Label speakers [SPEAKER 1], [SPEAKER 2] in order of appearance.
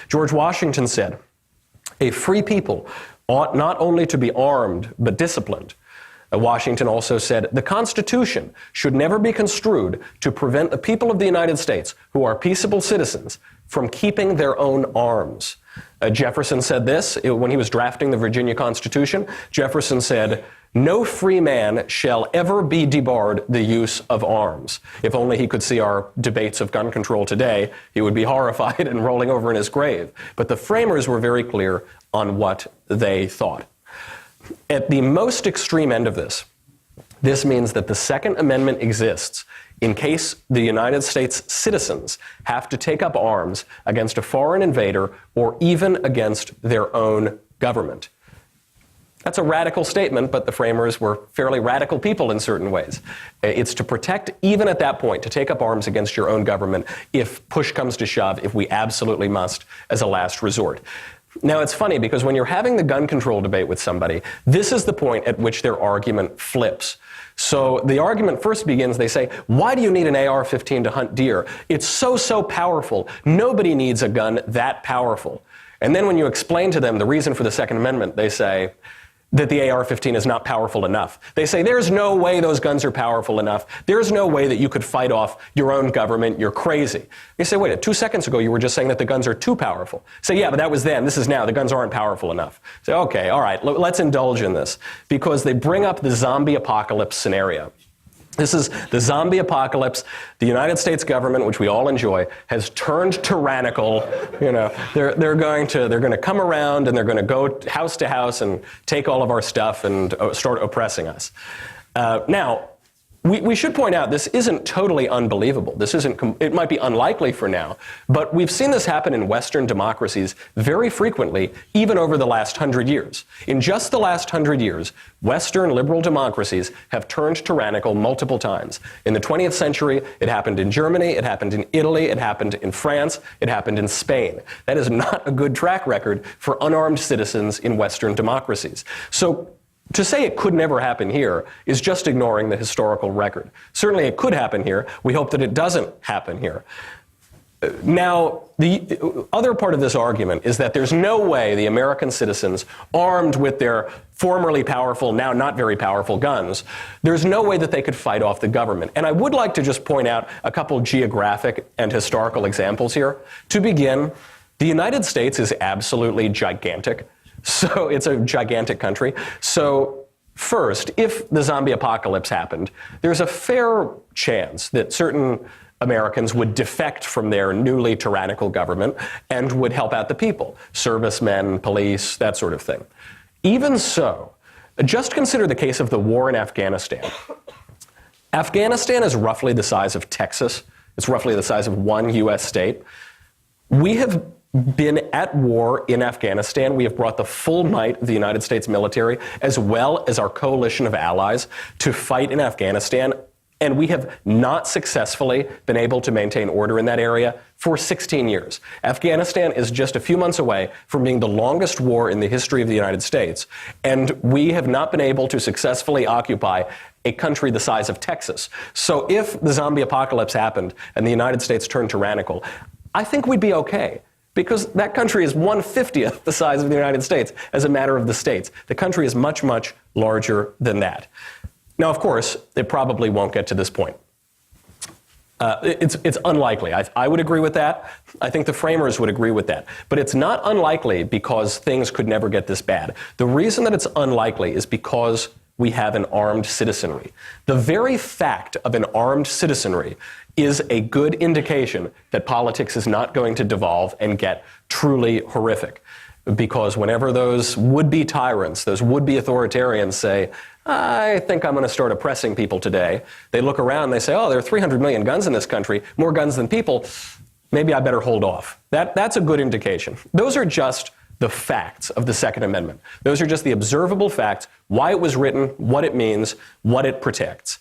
[SPEAKER 1] George Washington said, "A free people ought not only to be armed, but disciplined." Washington also said, "The Constitution should never be construed to prevent the people of the United States, who are peaceable citizens, from keeping their own arms." Jefferson said this when he was drafting the Virginia Constitution. Jefferson said, "No free man shall ever be debarred the use of arms." If only he could see our debates of gun control today, he would be horrified and rolling over in his grave. But the framers were very clear on what they thought. At the most extreme end of this means that the Second Amendment exists in case the United States citizens have to take up arms against a foreign invader or even against their own government. That's a radical statement, but the framers were fairly radical people in certain ways. It's to protect, even at that point, to take up arms against your own government if push comes to shove, if we absolutely must, as a last resort. Now, it's funny because when you're having the gun control debate with somebody, this is the point at which their argument flips. So the argument first begins, they say, "Why do you need an AR-15 to hunt deer? It's so powerful. Nobody needs a gun that powerful." And then when you explain to them the reason for the Second Amendment, they say that the AR-15 is not powerful enough. They say, "There's no way those guns are powerful enough. There's no way that you could fight off your own government. You're crazy." You say, "Wait, 2 seconds ago you were just saying that the guns are too powerful." Say, "Yeah, but that was then. This is now. The guns aren't powerful enough." Say, "Okay, all right, let's indulge in this." Because they bring up the zombie apocalypse scenario. This is the zombie apocalypse. The United States government, which we all enjoy, has turned tyrannical. You know, they're going to come around and they're going to go house to house and take all of our stuff and start oppressing us. Now, we should point out this isn't totally unbelievable. It might be unlikely for now, but we've seen this happen in Western democracies very frequently, even over the last 100 years. In just the last 100 years, Western liberal democracies have turned tyrannical multiple times. In the 20th century, it happened in Germany, it happened in Italy, it happened in France, it happened in Spain. That is not a good track record for unarmed citizens in Western democracies. So, to say it could never happen here is just ignoring the historical record. Certainly it could happen here. We hope that it doesn't happen here. Now, the other part of this argument is that there's no way the American citizens, armed with their formerly powerful, now not very powerful guns, there's no way that they could fight off the government. And I would like to just point out a couple geographic and historical examples here. To begin, the United States is absolutely gigantic. So it's a gigantic country. So first, if the zombie apocalypse happened, there's a fair chance that certain Americans would defect from their newly tyrannical government and would help out the people, servicemen, police, that sort of thing. Even so, just consider the case of the war in Afghanistan. Afghanistan is roughly the size of Texas. It's roughly the size of one U.S. state. We have been at war in Afghanistan. We have brought the full might of the United States military, as well as our coalition of allies, to fight in Afghanistan. And we have not successfully been able to maintain order in that area for 16 years. Afghanistan is just a few months away from being the longest war in the history of the United States. And we have not been able to successfully occupy a country the size of Texas. So if the zombie apocalypse happened and the United States turned tyrannical, I think we'd be okay. Because that country is 1/50th the size of the United States as a matter of the states. The country is much, much larger than that. Now, of course, it probably won't get to this point. It's unlikely. I would agree with that. I think the framers would agree with that. But it's not unlikely because things could never get this bad. The reason that it's unlikely is because we have an armed citizenry. The very fact of an armed citizenry is a good indication that politics is not going to devolve and get truly horrific. Because whenever those would-be tyrants, those would-be authoritarians say, "I think I'm going to start oppressing people today," they look around and they say, "Oh, there are 300 million guns in this country, more guns than people. Maybe I better hold off." That's a good indication. Those are just the facts of the Second Amendment. Those are just the observable facts, why it was written, what it means, what it protects.